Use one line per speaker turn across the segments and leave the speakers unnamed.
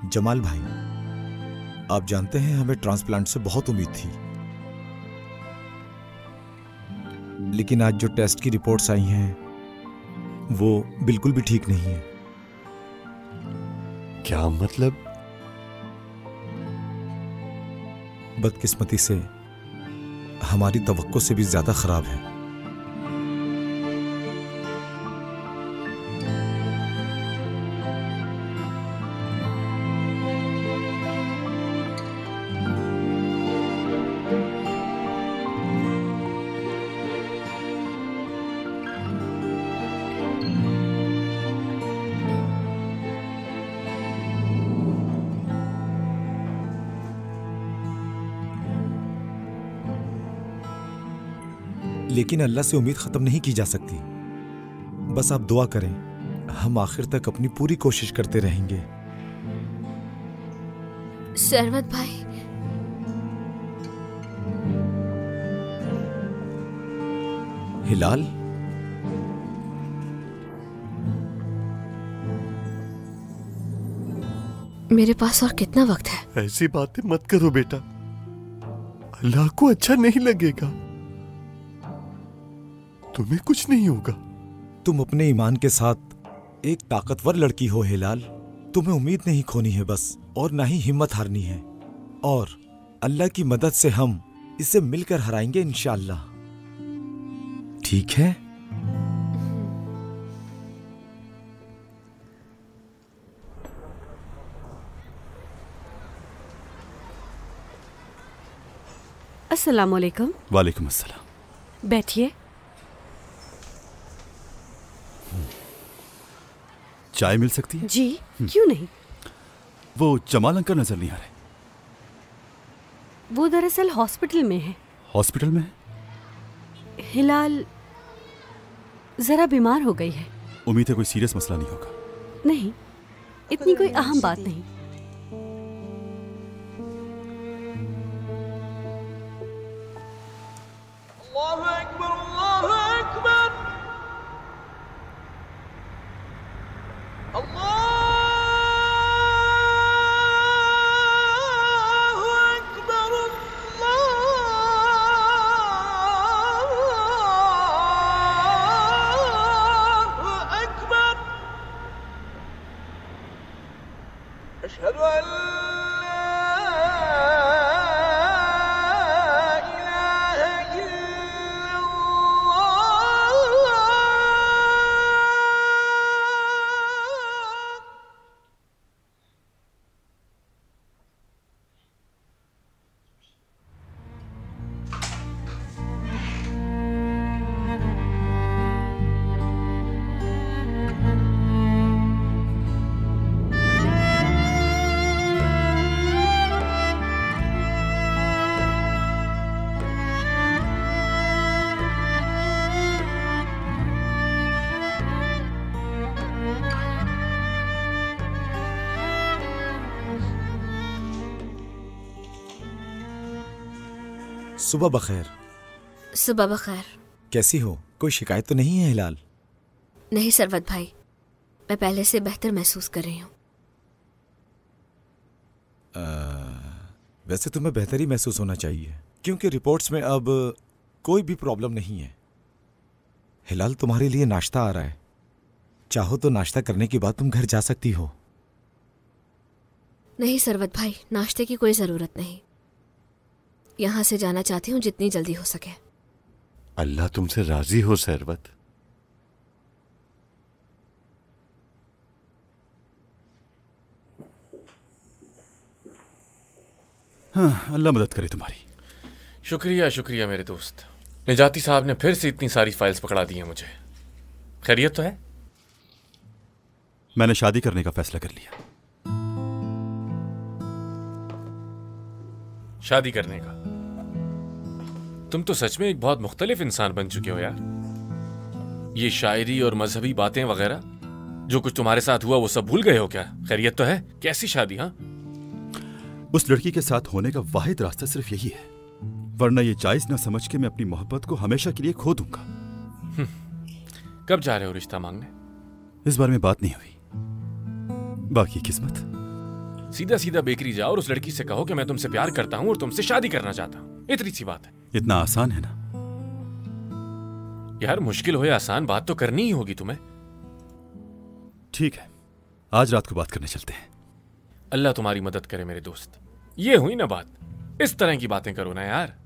जमाल भाई, आप जानते हैं हमें ट्रांसप्लांट से बहुत उम्मीद थी, लेकिन आज जो टेस्ट की रिपोर्ट्स आई हैं वो बिल्कुल भी ठीक नहीं है।
क्या मतलब?
बदकिस्मती से हमारी तवक्को से भी ज्यादा खराब है। लेकिन अल्लाह से उम्मीद खत्म नहीं की जा सकती। बस आप दुआ करें, हम आखिर तक अपनी पूरी कोशिश करते रहेंगे।
सरवत भाई,
हिलाल,
मेरे पास और कितना वक्त है?
ऐसी बातें मत करो बेटा, अल्लाह को अच्छा नहीं लगेगा। तुम्हें कुछ नहीं होगा।
तुम अपने ईमान के साथ एक ताकतवर लड़की हो हिलाल। तुम्हें उम्मीद नहीं खोनी है बस, और ना ही हिम्मत हारनी है। और अल्लाह की मदद से हम इसे मिलकर हराएंगे इंशाअल्लाह। ठीक है?
अस्सलाम वालेकुम।
वालेकुम अस्सलाम।
बैठिए।
चाय मिल सकती है?
जी, क्यों नहीं।
वो जमाल अंकल नजर नहीं आ रहे।
वो दरअसल हॉस्पिटल में है।
हॉस्पिटल में है?
हिलाल जरा बीमार हो गई है।
उम्मीद है कोई सीरियस मसला नहीं होगा।
नहीं, इतनी कोई अहम बात नहीं।
सुबह बखैर।
सुबह बखैर।
कैसी हो? कोई शिकायत तो नहीं है हिलाल?
नहीं सरवत भाई, मैं पहले से बेहतर महसूस कर रही हूँ।
वैसे तुम्हें बेहतर ही महसूस होना चाहिए, क्योंकि रिपोर्ट्स में अब कोई भी प्रॉब्लम नहीं है। हिलाल, तुम्हारे लिए नाश्ता आ रहा है, चाहो तो नाश्ता करने के बाद तुम घर जा सकती हो।
नहीं सरवत भाई, नाश्ते की कोई जरूरत नहीं। यहां से जाना चाहती हूँ जितनी जल्दी हो सके।
अल्लाह तुमसे राजी हो सरवत। हाँ, अल्लाह मदद करे तुम्हारी।
शुक्रिया शुक्रिया मेरे दोस्त। निजाती साहब ने फिर से इतनी सारी फाइल्स पकड़ा दी हैं मुझे। खैरियत तो है?
मैंने शादी करने का फैसला कर लिया।
शादी करने का? तुम तो सच में एक बहुत मुख्तलिफ इंसान बन चुके हो यार। ये शायरी और मजहबी बातें वगैरह जो कुछ तुम्हारे साथ हुआ वो सब भूल गए हो क्या? खैरियत तो है? कैसी शादी? हाँ,
उस लड़की के साथ होने का वाहिद रास्ता सिर्फ यही है, वरना ये जायज ना समझ के मैं अपनी मोहब्बत को हमेशा के लिए खो दूंगा।
कब जा रहे हो रिश्ता मांगने?
इस बारे में बात नहीं हुई, बाकी किस्मत।
सीधा सीधा बेकरी जाओ और उस लड़की से कहो कि मैं तुमसे प्यार करता हूं और तुमसे शादी करना चाहता हूं। इतनी सी बात है।
इतना आसान है ना?
यार मुश्किल हो या आसान, बात तो करनी ही होगी तुम्हें।
ठीक है, आज रात को बात करने चलते हैं।
अल्लाह तुम्हारी मदद करे मेरे दोस्त। ये हुई ना बात, इस तरह की बातें करो ना यार।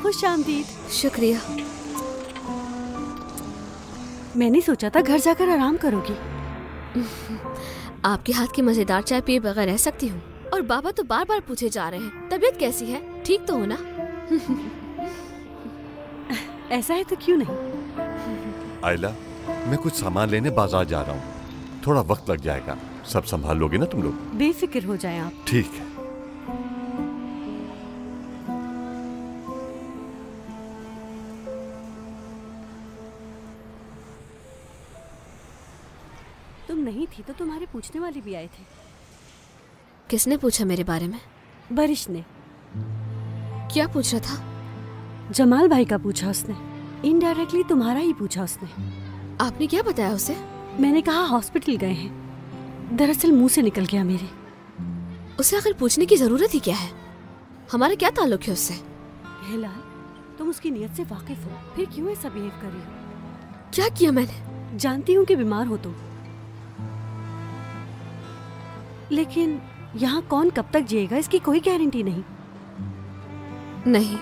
खुश आमदीद।
शुक्रिया।
मैंने सोचा था घर जाकर आराम करोगी।
आपके हाथ की मजेदार चाय पिए बगैर रह सकती हूँ। और बाबा तो बार बार पूछे जा रहे हैं तबीयत कैसी है, ठीक तो हो ना?
ऐसा है तो क्यों नहीं।
आयला, मैं कुछ सामान लेने बाजार जा रहा हूँ, थोड़ा वक्त लग जाएगा। सब संभाल लोगे ना तुम लोग?
बेफिक्र हो जाएं आप।
ठीक है।
तुम नहीं थी तो तुम्हारे पूछने वाले भी आए थे।
किसने पूछा मेरे बारे में?
बारिश ने।
क्या पूछ रहा था?
जमाल भाई का पूछा उसने। इनडायरेक्टली तुम्हारा ही पूछा उसने।
आपने क्या बताया उसे?
मैंने कहा हॉस्पिटल गए हैं। दरअसल मुंह से निकल गया मेरे।
उसे आखिर पूछने की जरूरत ही क्या है? हमारा क्या ताल्लुक है उससे?
हिलाल, तुम उसकी नीयत से वाकिफ हो, फिर क्यों ऐसा बिहेव कर रही हो?
क्या किया मैंने?
जानती हूँ कि बीमार हो तुम, लेकिन यहाँ कौन कब तक जिएगा इसकी कोई गारंटी नहीं।
नहीं,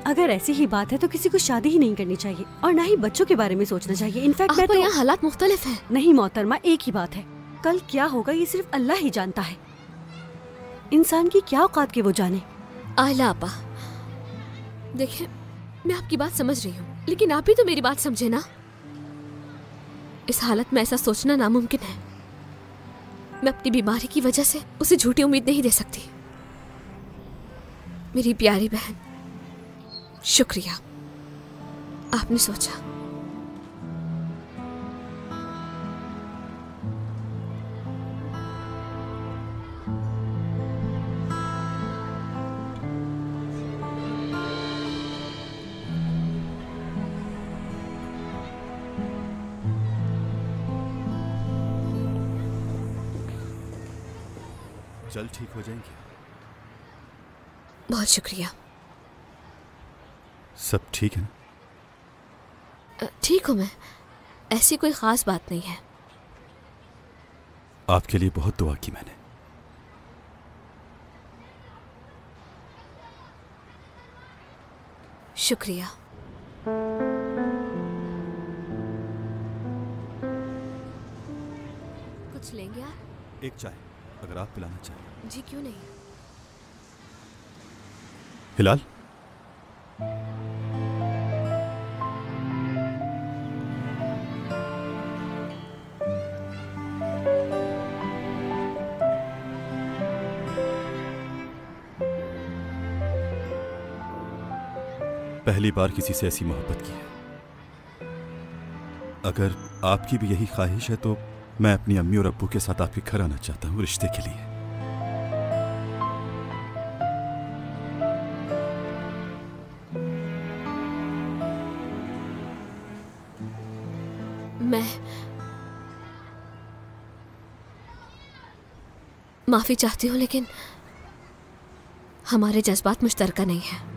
अगर ऐसी ही बात है तो किसी को शादी ही नहीं करनी चाहिए और ना ही बच्चों के बारे में सोचना चाहिए। इनफैक्ट मैं तो
यहाँ हालात मुख्तलिफ हैं।
नहीं मोहतरमा, एक ही बात है, कल क्या होगा ये सिर्फ अल्लाह ही जानता है। इंसान की क्या औकात के वो जाने।
आयला आपा, देखिए मैं आपकी बात समझ रही हूँ, लेकिन आप ही तो मेरी बात समझे ना। इस हालत में ऐसा सोचना नामुमकिन है। मैं अपनी बीमारी की वजह से उसे झूठी उम्मीद नहीं दे सकती। मेरी प्यारी बहन, शुक्रिया, आपने सोचा।
जल्द ठीक हो जाएंगे।
बहुत शुक्रिया।
सब ठीक है ना?
ठीक हूँ मैं, ऐसी कोई खास बात नहीं है।
आपके लिए बहुत दुआ की मैंने।
शुक्रिया। कुछ लेंगे आप?
एक चाय अगर आप पिलाना चाहें।
जी क्यों नहीं।
हिलाल, पहली बार किसी से ऐसी मोहब्बत की है। अगर आपकी भी यही ख्वाहिश है तो मैं अपनी अम्मी और अब्बू के साथ आपके घर आना चाहता हूँ रिश्ते के लिए।
मैं माफी चाहती हूँ, लेकिन हमारे जज्बात मुश्तरका नहीं है।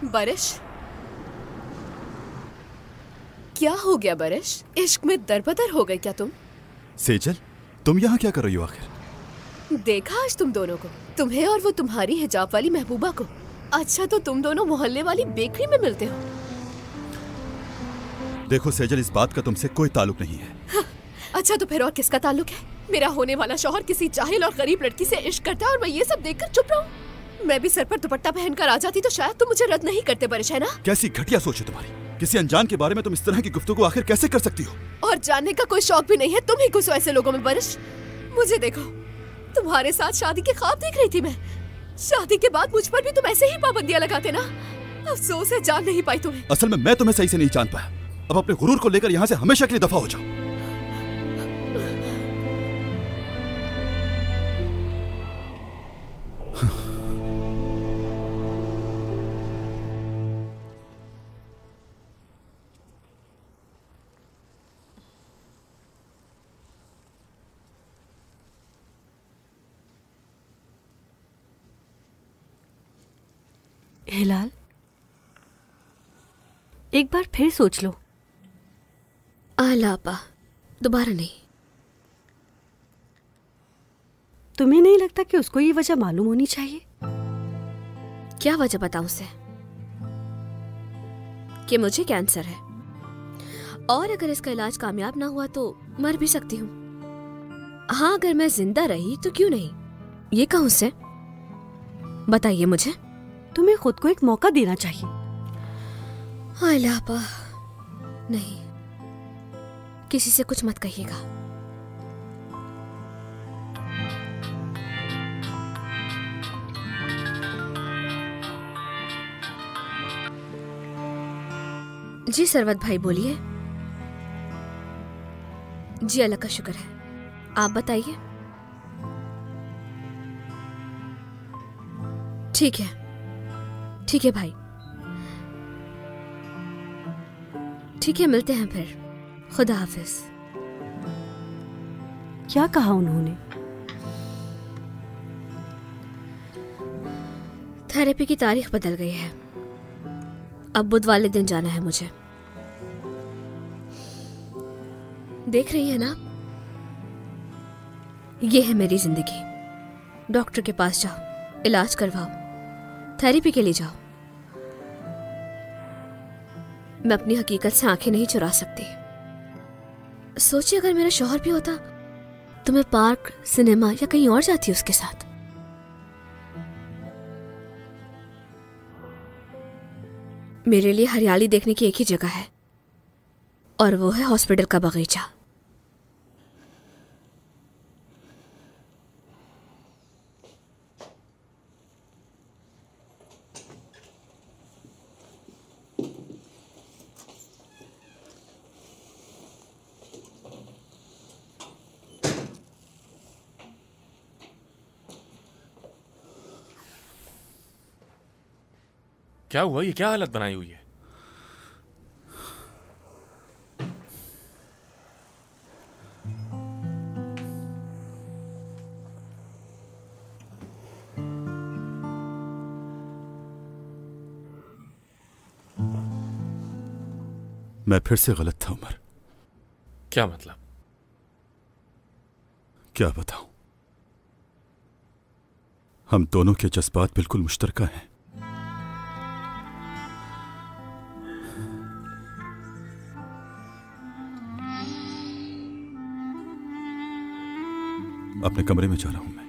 बारिश, क्या हो गया बारिश? इश्क में दरबदर हो गई क्या तुम?
सेजल, तुम यहाँ क्या कर रही हो आखिर?
देखा आज तुम दोनों को, तुम्हें और वो तुम्हारी हिजाब वाली महबूबा को। अच्छा, तो तुम दोनों मोहल्ले वाली बेकरी में मिलते हो?
देखो सेजल, इस बात का तुमसे कोई ताल्लुक नहीं है।
हाँ, अच्छा तो फिर और किसका ताल्लुक है? मेरा होने वाला शौहर किसी जाहिल और गरीब लड़की से इश्क करता है और मैं ये सब देखकर चुप रहूं? मैं भी सर पर दुपट्टा पहनकर आ जाती तो शायद तुम मुझे रद्द नहीं करते बारिश, है ना?
कैसी घटिया सोच है तुम्हारी। किसी अनजान के बारे में तुम इस तरह की गुफ्तगू आखिर कैसे कर सकती हो?
और जानने का कोई शौक भी नहीं है, तुम ही घुसो ऐसे लोगों में बारिश। मुझे देखो, तुम्हारे साथ शादी के ख्वाब देख रही थी मैं। शादी के बाद मुझ पर भी तुम ऐसे ही पाबंदियां लगाते ना। अफसोस है जान नहीं पाई तुम्हें।
असल में मैं तुम्हें सही से नहीं जान पाया। अब अपने गुरूर को लेकर यहाँ से हमेशा के लिए दफा हो जाओ।
हिलाल, एक बार फिर सोच लो।
आलापा, दोबारा नहीं।
तुम्हें नहीं लगता कि उसको ये वजह मालूम होनी चाहिए?
क्या वजह बताऊं उसे? कि मुझे कैंसर है और अगर इसका इलाज कामयाब ना हुआ तो मर भी सकती हूँ। हाँ, अगर मैं जिंदा रही तो क्यों नहीं, ये कहूं उसे। बताइए मुझे।
तुम्हें खुद को एक मौका देना चाहिए।
आलापा, नहीं, किसी से कुछ मत कहिएगा। जी सरवत भाई बोलिए। जी अल्लाह का शुक्र है, आप बताइए। ठीक है, ठीक है भाई, ठीक है, मिलते हैं फिर। खुदा हाफिज।
क्या कहा उन्होंने?
थेरेपी की तारीख बदल गई है, अब बुध वाले दिन जाना है मुझे। देख रही है ना, ये है मेरी जिंदगी। डॉक्टर के पास जाओ, इलाज करवाओ, थेरेपी के लिए जाओ। मैं अपनी हकीकत से आंखें नहीं चुरा सकती। सोचिए अगर मेरा शौहर भी होता तो मैं पार्क, सिनेमा या कहीं और जाती उसके साथ। मेरे लिए हरियाली देखने की एक ही जगह है और वो है हॉस्पिटल का बगीचा।
क्या हुआ? ये क्या हालत बनाई हुई है?
मैं फिर से गलत था उमर।
क्या मतलब?
क्या बताऊं, हम दोनों के जज्बात बिल्कुल मुश्तरका हैं। अपने कमरे में जा रहा हूं मैं।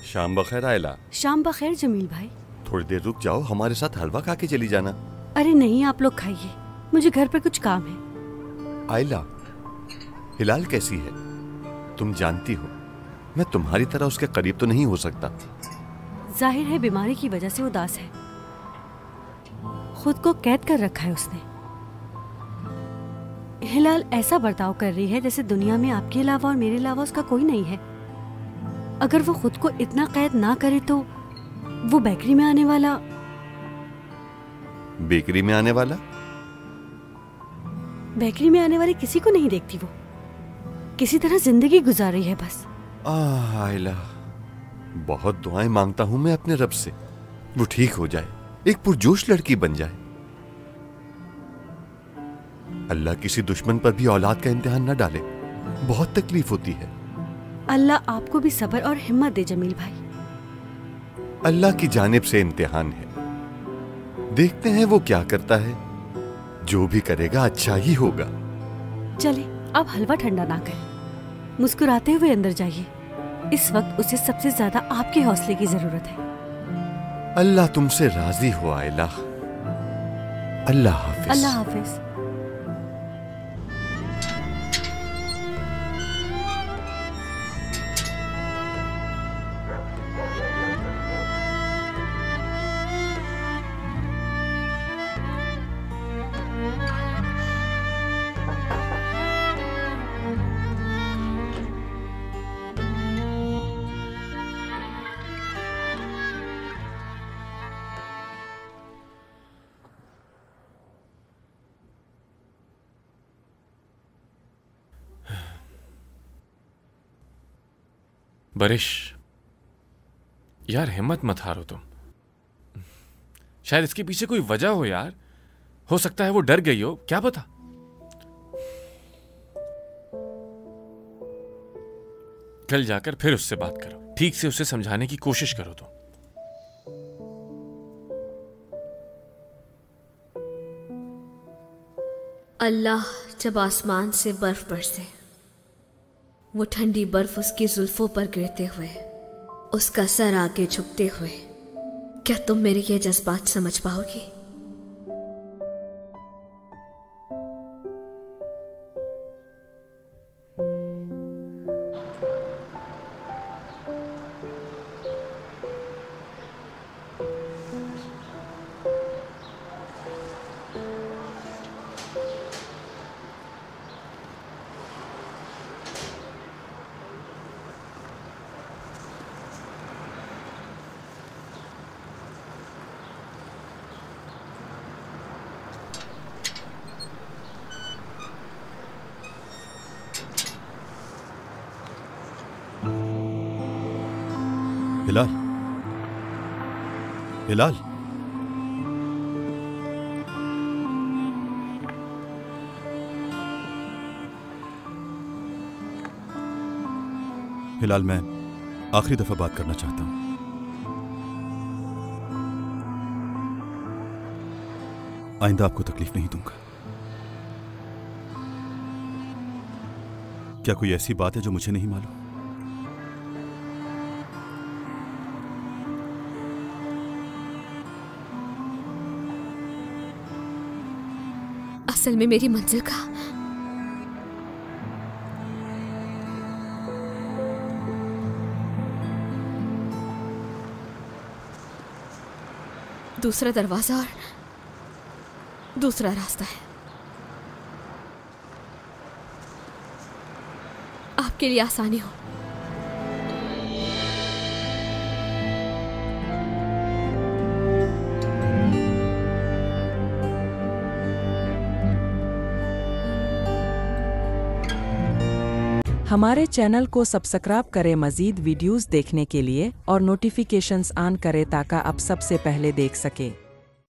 शाम बखैर आयला।
शाम बखैर जमील भाई।
थोड़ी देर रुक जाओ, हमारे साथ हलवा खा के चली जाना।
अरे नहीं, आप लोग खाइए, मुझे घर पर कुछ काम है।
आयला, हिलाल कैसी है? तुम जानती हो मैं तुम्हारी तरह उसके करीब तो नहीं हो सकता।
जाहिर है बीमारी की वजह से उदास है, खुद को कैद कर रखा है उसने। हिलाल ऐसा बर्ताव कर रही है जैसे दुनिया में आपके अलावा और मेरे अलावा उसका कोई नहीं है। अगर वो खुद को इतना कैद ना करे तो वो बेकरी में आने वाला
बेकरी में आने वाला
बेकरी में आने वाले किसी को नहीं देखती। वो किसी तरह जिंदगी गुजार रही है बस।
आयला, बहुत दुआएं मांगता हूं मैं अपने रब से, वो ठीक हो जाए, एक पुरजोश लड़की बन जाए। अल्लाह किसी दुश्मन पर भी औलाद का इम्तिहान न डाले, बहुत तकलीफ होती है।
अल्लाह आपको भी सब्र और हिम्मत दे जमील भाई।
अल्लाह की जानिब से इम्तिहान है, देखते हैं वो क्या करता है। जो भी करेगा अच्छा ही होगा।
चले, अब हलवा ठंडा ना करें, मुस्कुराते हुए अंदर जाइए। इस वक्त उसे सबसे ज्यादा आपके हौसले की जरूरत है।
अल्लाह तुमसे राजी हो आयला। अल्लाह हाफिज।
अल्लाह हाफिज।
बारिश, यार हिम्मत मत हारो तुम। शायद इसके पीछे कोई वजह हो यार, हो सकता है वो डर गई हो, क्या पता। कल जाकर फिर उससे बात करो, ठीक से उसे समझाने की कोशिश करो तुम।
अल्लाह जब आसमान से बर्फ बरसे, वो ठंडी बर्फ उसकी जुल्फों पर गिरते हुए, उसका सर आगे झुकते हुए, क्या तुम मेरे ये जज्बात समझ पाओगी?
हिलाल, हिलाल, हिलाल, मैं आखिरी दफा बात करना चाहता हूं। आइंदा आपको तकलीफ नहीं दूंगा। क्या कोई ऐसी बात है जो मुझे नहीं मालूम?
असल में मेरी मंजिल का दूसरा दरवाजा और दूसरा रास्ता है। आपके लिए आसानी हो।
हमारे चैनल को सब्सक्राइब करें मज़ीद वीडियोस देखने के लिए और नोटिफिकेशंस ऑन करें ताकि आप सबसे पहले देख सकें।